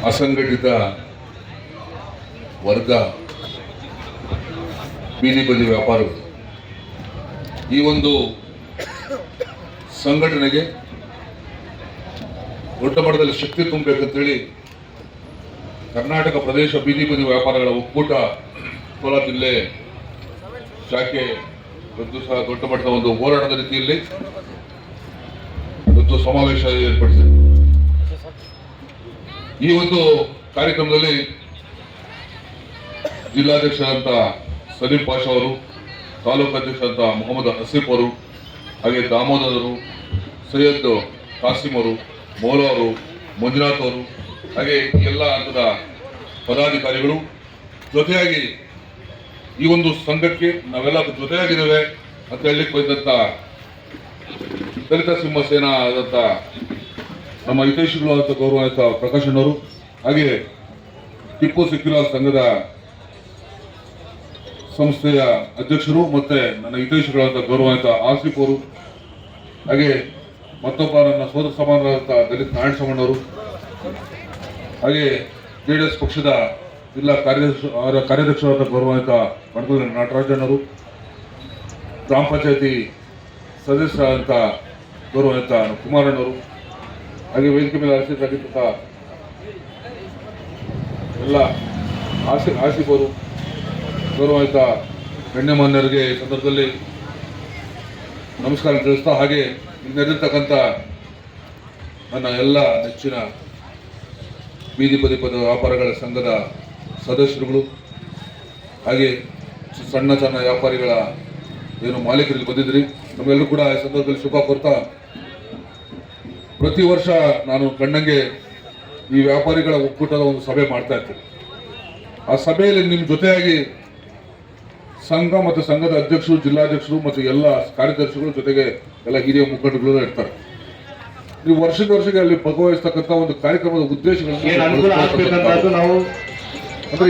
ಅಸಂಘಟಿತ ವರ್ಗ, ಬೀದಿ ಬದಿ ವ್ಯಾಪಾರಗಳು ಈ ಒಂದು ಸಂಘಟನೆಗೆ ದೊಡ್ಡ ಮಟ್ಟದಲ್ಲಿ ಶಕ್ತಿ ತುಂಬಬೇಕಂತೇಳಿ ಕರ್ನಾಟಕ ಪ್ರದೇಶ ಬೀದಿ ಬದಿ ವ್ಯಾಪಾರಗಳ ಒಕ್ಕೂಟ ಕೋಲಾರ ಜಿಲ್ಲೆ ಶಾಖೆ ದೊಡ್ಡ ಮಟ್ಟದ ಒಂದು ಹೋರಾಟದ ರೀತಿಯಲ್ಲಿ ಇವತ್ತು ಸಮಾವೇಶ ಏರ್ಪಡಿಸಿದೆ. ಈ ಒಂದು ಕಾರ್ಯಕ್ರಮದಲ್ಲಿ ಜಿಲ್ಲಾಧ್ಯಕ್ಷರಾದಂಥ ಸಲೀಂ ಪಾಷಾ ಅವರು, ತಾಲೂಕು ಅಧ್ಯಕ್ಷರಾದಂಥ ಮೊಹಮ್ಮದ್ ಹಸೀಫ್ ಅವರು, ಹಾಗೆ ದಾಮೋದರರು, ಸೈಯದ್ ಕಾಸಿಂ ಅವರು, ಮೌಲಾ ಅವರು, ಮಂಜುನಾಥ್ ಅವರು, ಹಾಗೆ ಎಲ್ಲ ಹಂತದ ಪದಾಧಿಕಾರಿಗಳು ಜೊತೆಯಾಗಿ ಈ ಒಂದು ಸಂಘಕ್ಕೆ ನಾವೆಲ್ಲ ಜೊತೆಯಾಗಿದ್ದೇವೆ ಅಂತ ಹೇಳಲಿಕ್ಕೆ ಬಂದಂಥ ದಲಿತ ಸಿಂಹ ಸೇನಾ ಆದಂಥ ನಮ್ಮ ಹಿತೈಷಿಗಳು ಅಂತ ಗೌರವಾನ್ವಿತ ಪ್ರಕಾಶ್ ಅವರು, ಹಾಗೆ ಟಿಪ್ಪು ಸೆಕ್ಯುಲರ್ ಸಂಘದ ಸಂಸ್ಥೆಯ ಅಧ್ಯಕ್ಷರು ಮತ್ತೆ ನನ್ನ ಹಿತೈಷಿಗಳಾದಂಥ ಗೌರವಾನ್ವಿತ ಆಸಿಫ್ ಅವರು, ಹಾಗೆ ಮತ್ತೊಬ್ಬ ನನ್ನ ಸೋದರ ಸಮಾನರಾದಂಥ ದಲಿತ ನಾರಾಯಣ ಸ್ವಾಮಣ್ಣವರು, ಹಾಗೆ ಜೆಡಿಎಸ್ ಪಕ್ಷದ ಜಿಲ್ಲಾ ಕಾರ್ಯಾಧ್ಯಕ್ಷರಾದ ಗೌರವಾನ್ವಿತ ಮಣಕೂರು ನಟರಾಜಣ್ಣವರು, ಗ್ರಾಮ ಪಂಚಾಯತಿ ಸದಸ್ಯರಾದಂಥ ಗೌರವಾನ್ವಿತ ಕುಮಾರಣ್ಣವರು, ಹಾಗೆ ವೇದಿಕೆ ಮೇಲೆ ಆರಿಸಿರ್ತಕ್ಕಂಥ ಎಲ್ಲ ಆಸಿಫ್ ಅವರು, ಗೌರವಾನ್ವಿತ ಗಣ್ಯಮಾನ್ಯರಿಗೆ ಈ ಸಂದರ್ಭದಲ್ಲಿ ನಮಸ್ಕಾರ ತಿಳಿಸ್ತಾ, ಹಾಗೆ ನೆರೆದಿರ್ತಕ್ಕಂಥ ನನ್ನ ಎಲ್ಲ ನೆಚ್ಚಿನ ಬೀದಿ ಬದಿ ಪದ ವ್ಯಾಪಾರಗಳ ಸಂಘದ ಸದಸ್ಯರುಗಳು, ಹಾಗೆ ಸಣ್ಣ ಸಣ್ಣ ವ್ಯಾಪಾರಿಗಳ ಏನು ಮಾಲೀಕರಲ್ಲಿ ಬಂದಿದ್ರಿ, ನಮ್ಮೆಲ್ಲರೂ ಕೂಡ ಈ ಸಂದರ್ಭದಲ್ಲಿ ಶುಭ ಕೋರ್ತಾ, ಪ್ರತಿ ವರ್ಷ ನಾನು ಕಂಡಂಗೆ ಈ ವ್ಯಾಪಾರಿಗಳ ಒಕ್ಕೂಟದ ಒಂದು ಸಭೆ ಮಾಡ್ತಾ ಇರ್ತೀನಿ. ಆ ಸಭೆಯಲ್ಲಿ ನಿಮ್ಮ ಜೊತೆಯಾಗಿ ಸಂಘ ಮತ್ತು ಸಂಘದ ಅಧ್ಯಕ್ಷರು, ಜಿಲ್ಲಾಧ್ಯಕ್ಷರು ಮತ್ತು ಎಲ್ಲ ಕಾರ್ಯದರ್ಶಿಗಳು ಜೊತೆಗೆ ಎಲ್ಲ ಹಿರಿಯ ಮುಖಂಡಗಳು ಇರ್ತಾರೆ. ನೀವು ವರ್ಷದ ವರ್ಷಕ್ಕೆ ಅಲ್ಲಿ ಭಾಗವಹಿಸ್ತಕ್ಕಂಥ ಒಂದು ಕಾರ್ಯಕ್ರಮದ ಉದ್ದೇಶಗಳನ್ನು ಅಂದ್ರೆ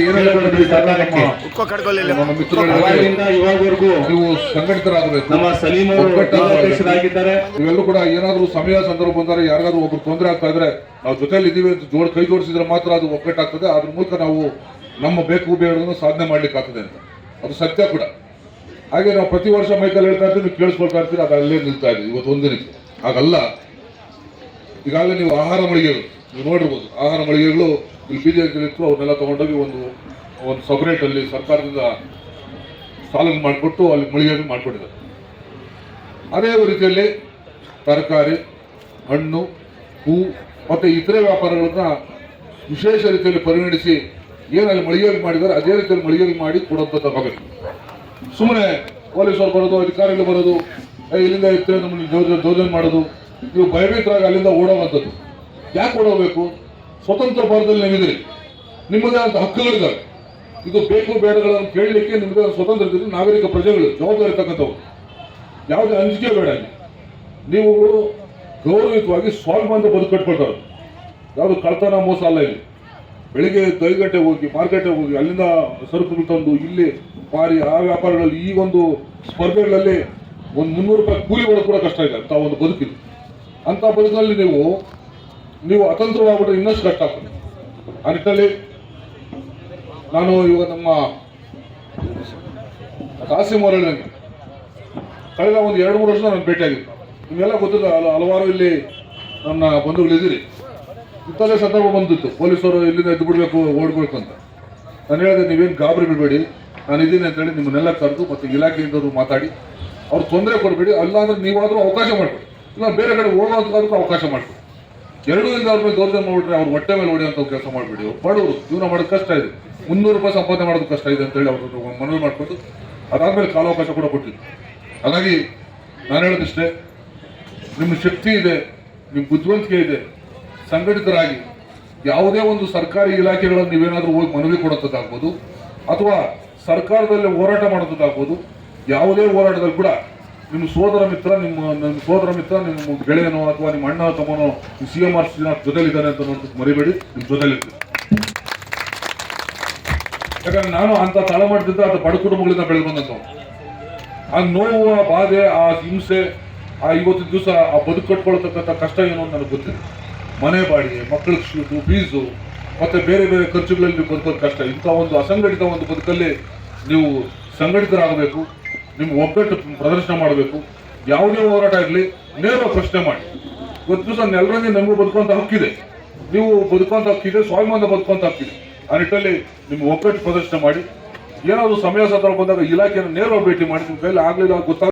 ನೀವು ಸಂಘಟಿತರಾಗಬೇಕು, ನೀವೆಲ್ಲರೂ ಕೂಡ ಏನಾದರೂ ಸಮಯ ಸಂದರ್ಭ ಬಂದರೆ ಯಾರಿಗಾದ್ರೂ ಒಬ್ರು ತೊಂದರೆ ಆಗ್ತಾ ಇದ್ರೆ ನಾವು ಜೊತೆಯಲ್ಲಿ ಇದ್ದೀವಿ ಅಂತ ಕೈ ಜೋಡಿಸಿದ್ರೆ ಮಾತ್ರ ಅದು ಒಗ್ಗಟ್ಟಾಗ್ತದೆ. ಅದ್ರ ಮೂಲಕ ನಾವು ನಮ್ಮ ಬೇಕು ಬೇಡನ್ನು ಸಾಧನೆ ಮಾಡ್ಲಿಕ್ಕೆ ಆಗ್ತದೆ ಅಂತ, ಅದು ಸತ್ಯ ಕೂಡ. ಹಾಗೆ ನಾವು ಪ್ರತಿ ವರ್ಷ ಮೈಕಲ್ಲಿ ಹೇಳ್ತಾ ಇರ್ತೀವಿ, ನೀವು ಕೇಳಿಸ್ಕೊಳ್ತಾ ಇರ್ತೀರಿ, ಅದು ಅಲ್ಲೇ ನಿಲ್ತಾ ಇದ್ದೀವಿ ಇವತ್ತು ಒಂದಿನಕ್ಕೆ. ಹಾಗಲ್ಲ, ಈಗಾಗಲೇ ನೀವು ಆಹಾರ ಮಳಿಗೆಗಳು ನೀವು ನೋಡಿರ್ಬೋದು, ಆಹಾರ ಮಳಿಗೆಗಳು ಇಲ್ಲಿ ಬೀದಿಯಲ್ಲಿತ್ತು, ಅವನ್ನೆಲ್ಲ ತೊಗೊಂಡೋಗಿ ಒಂದು ಸಪರೇಟಲ್ಲಿ ಸರ್ಕಾರದಿಂದ ಸಾಲನ್ನು ಮಾಡಿಕೊಟ್ಟು ಅಲ್ಲಿ ಮಳಿಗೆಗಳು ಮಾಡಿಕೊಟ್ಟಿದ್ದಾರೆ. ಅದೇ ರೀತಿಯಲ್ಲಿ ತರಕಾರಿ, ಹಣ್ಣು, ಹೂ ಮತ್ತು ಇತರೆ ವ್ಯಾಪಾರಗಳನ್ನ ವಿಶೇಷ ರೀತಿಯಲ್ಲಿ ಪರಿಗಣಿಸಿ ಏನಲ್ಲಿ ಮಳಿಗೆಗಳು ಮಾಡಿದ್ದಾರೆ ಅದೇ ರೀತಿಯಲ್ಲಿ ಮಳಿಗೆಗಳು ಮಾಡಿ ಕೊಡೋಂಥ ತಗೋಬೇಕು. ಸುಮ್ಮನೆ ಪೊಲೀಸರು ಬರೋದು, ಅಧಿಕಾರಿಗಳು ಬರೋದು, ಇಲ್ಲಿಂದ ಇರ್ತೇವೆ ನಮ್ಮನ್ನು ದೌರ್ಜನ್ಯ ಮಾಡೋದು, ನೀವು ಭಯಭೀತರಾಗಿ ಅಲ್ಲಿಂದ ಓಡೋವಂಥದ್ದು. ಯಾಕೆ ಓಡೋಬೇಕು? ಸ್ವತಂತ್ರ ಭಾರತದಲ್ಲಿ ನೀವಿದ್ರಿ, ನಿಮ್ಮದೇ ಅಂತ ಹಕ್ಕುಗಳಿದ್ದಾವೆ. ಇದು ಬೇಕು ಬೇಡಗಳನ್ನು ಕೇಳಲಿಕ್ಕೆ ನಿಮ್ಮದೇ ಸ್ವತಂತ್ರ ಇದ್ದರೆ ನಾಗರಿಕ ಪ್ರಜೆಗಳು ಜವಾಬ್ದಾರಿ ಇರ್ತಕ್ಕಂಥವು. ಯಾವುದೇ ಅಂಜಿಕೆ ಬೇಡ. ನೀವು ಗೌರವಯುತವಾಗಿ ಸ್ವಾಭಿಮಾನದ ಬದುಕು ಕಟ್ಕೊಳ್ತಾರೆ. ಯಾವುದು ಕಳ್ತನ ಮೋಸ ಅಲ್ಲ. ಇಲ್ಲಿ ಬೆಳಿಗ್ಗೆ 5 ಗಂಟೆಗೆ ಹೋಗಿ ಮಾರ್ಕೆಟ್ಗೆ ಹೋಗಿ ಅಲ್ಲಿಂದ ಸರಕುಗಳು ತಂದು ಇಲ್ಲಿ ಮಾರಿ ಆ ವ್ಯಾಪಾರಗಳಲ್ಲಿ ಈ ಒಂದು ಸ್ಪರ್ಧೆಗಳಲ್ಲಿ ಒಂದು 300 ರೂಪಾಯಿ ಕೂಲಿ ಒಳಗೆ ಕೂಡ ಕಷ್ಟ ಇದೆ ಅಂತ ಒಂದು ಬದುಕಿದೆ. ಅಂಥ ಬದುಕಿನಲ್ಲಿ ನೀವು ಅತಂತ್ರವಾಗ್ಬಿಟ್ರೆ ಇನ್ನಷ್ಟು ಕಷ್ಟ ಆಗ್ತದೆ. ಆ ನಿಟ್ಟಲ್ಲಿ ನಾನು ಇವಾಗ ನಮ್ಮ ಕಾಸಿಂ ಅವರು ಹೇಳಿದಂಗೆ ಕಳೆದ ಒಂದು 2-3 ವರ್ಷ ನಾನು ಭೇಟಿಯಾಗಿದ್ದೆ. ನಿಮಗೆಲ್ಲ ಗೊತ್ತಿಲ್ಲ, ಹಲವಾರು ಇಲ್ಲಿ ನನ್ನ ಬಂಧುಗಳಿದ್ದೀರಿ. ಇಂಥಲ್ಲೇ ಸಂದರ್ಭ ಬಂದಿತ್ತು, ಪೊಲೀಸರು ಇಲ್ಲಿಂದ ಎದ್ದು ಬಿಡಬೇಕು, ಓಡ್ಬೇಕು ಅಂತ. ನಾನು ಹೇಳಿದೆ, ನೀವೇನು ಗಾಬರಿ ಬಿಡಬೇಡಿ, ನಾನು ಇದ್ದೀನಿ ಅಂತೇಳಿ ನಿಮ್ಮನ್ನೆಲ್ಲ ಕರೆದು ಮತ್ತು ಇಲಾಖೆಯಿಂದವರು ಮಾತಾಡಿ ಅವ್ರು ತೊಂದರೆ ಕೊಡಬೇಡಿ. ಅಲ್ಲಾಂದ್ರೆ ನೀವಾದರೂ ಅವಕಾಶ ಮಾಡಿಕೊಡಿ, ಇಲ್ಲ ಬೇರೆ ಕಡೆ ಹೋಗೋದಕ್ಕಾದ್ರೂ ಅವಕಾಶ ಮಾಡಿಕೊಡಿ. ಎರಡೂ ಇಂದ ಅವ್ರ ಮೇಲೆ ದೌರ್ಜನ್ಯ ಮಾಡಿಬಿಟ್ರೆ ಅವ್ರು ಹೊಟ್ಟೆ ಮೇಲೆ ಹೊಡೆಯುವಂಥ ಕೆಲಸ ಮಾಡಿಬಿಡಿ. ಅವ್ರು ಬಡವರು, ಜೀವನ ಮಾಡೋದು ಕಷ್ಟ ಇದೆ, 300 ರೂಪಾಯಿ ಸಂಪಾದನೆ ಮಾಡೋದು ಕಷ್ಟ ಇದೆ ಅಂತೇಳಿ ಅವರು ಮನವಿ ಮಾಡಿಕೊಂಡು ಅದಾದಮೇಲೆ ಕಾಲಾವಕಾಶ ಕೂಡ ಕೊಟ್ಟಿದ್ದು. ಹಾಗಾಗಿ ನಾನು ಹೇಳೋದಿಷ್ಟೇ, ನಿಮ್ಮ ಶಕ್ತಿ ಇದೆ, ನಿಮ್ಮ ಬುದ್ಧಿವಂತಿಕೆ ಇದೆ, ಸಂಘಟಿತರಾಗಿ ಯಾವುದೇ ಒಂದು ಸರ್ಕಾರಿ ಇಲಾಖೆಗಳನ್ನು ನೀವೇನಾದರೂ ಹೋಗಿ ಮನವಿ ಕೊಡೋದಾಗ್ಬೋದು, ಅಥವಾ ಸರ್ಕಾರದಲ್ಲಿ ಹೋರಾಟ ಮಾಡೋದಾಗ್ಬೋದು. ಯಾವುದೇ ಹೋರಾಟದಲ್ಲಿ ಕೂಡ ನಿಮ್ಮ ಸೋದರ ಮಿತ್ರ, ನಿಮ್ಮ ಗೆಳೆಯನೋ ಅಥವಾ ನಿಮ್ಮ ಅಣ್ಣ ತಮ್ಮನೋ CMR ಜೊತೆಲಿದ್ದಾನೆ ಅಂತ ನೋಡ್ಬಿಟ್ಟು ಮರಿಬೇಡಿ, ನಿಮ್ಮ ಜೊತೆಲಿರ್ತೀವಿ. ಯಾಕಂದ್ರೆ ನಾನು ಅಂತ ತಳಮಟ್ಟದಿಂದ ಅದು ಬಡ ಕುಟುಂಬಗಳಿಂದ ಬೆಳೆದು ಬಂದಂಥವು. ಆ ನೋವು, ಆ ಬಾಧೆ, ಆ ಹಿಂಸೆ, ಆ ಇವತ್ತಿನ ದಿವಸ ಆ ಬದುಕು ಕಟ್ಕೊಳ್ತಕ್ಕಂಥ ಕಷ್ಟ ಏನು ಅಂತ ನನಗೆ ಗೊತ್ತಿದೆ. ಮನೆ ಬಾಡಿಗೆ, ಮಕ್ಕಳಿಗೆ ಶೂಟು, ಫೀಸು, ಮತ್ತೆ ಬೇರೆ ಬೇರೆ ಖರ್ಚುಗಳಲ್ಲಿ ನೀವು ಬದುಕೋದು ಕಷ್ಟ. ಇಂಥ ಒಂದು ಅಸಂಘಟಿತ ಒಂದು ಬದುಕಲ್ಲಿ ನೀವು ಸಂಘಟಿತರಾಗಬೇಕು, ನಿಮ್ಮ ಒಗ್ಗಟ್ಟು ಪ್ರದರ್ಶನ ಮಾಡಬೇಕು. ಯಾವುದೇ ಹೋರಾಟ ಇರಲಿ ನೇರ ಪ್ರಶ್ನೆ ಮಾಡಿ. ಇವತ್ತು ದಿವಸ ನೆಲರಂಗೆ ನಮಗೂ ಬದುಕುವಂತ ಹಕ್ಕಿದೆ, ನೀವು ಬದುಕುವಂತ ಹಕ್ಕಿದೆ, ಸ್ವಾಭಿಮಾನ ಬದುಕುವಂತ ಹಕ್ಕಿದೆ. ಆ ನಿಟ್ಟಲ್ಲಿ ನಿಮ್ಮ ಒಗ್ಗಟ್ಟು ಪ್ರದರ್ಶನ ಮಾಡಿ. ಏನಾದರೂ ಸಮಯ ಸಂದರ್ಭ ಬಂದಾಗ ಇಲಾಖೆಯನ್ನು ನೇರವಾಗಿ ಭೇಟಿ ಮಾಡಿ. ನಿಮ್ಮ ಕೈಲಿ ಆಗಲಿಲ್ಲ ಗೊತ್ತಾಗ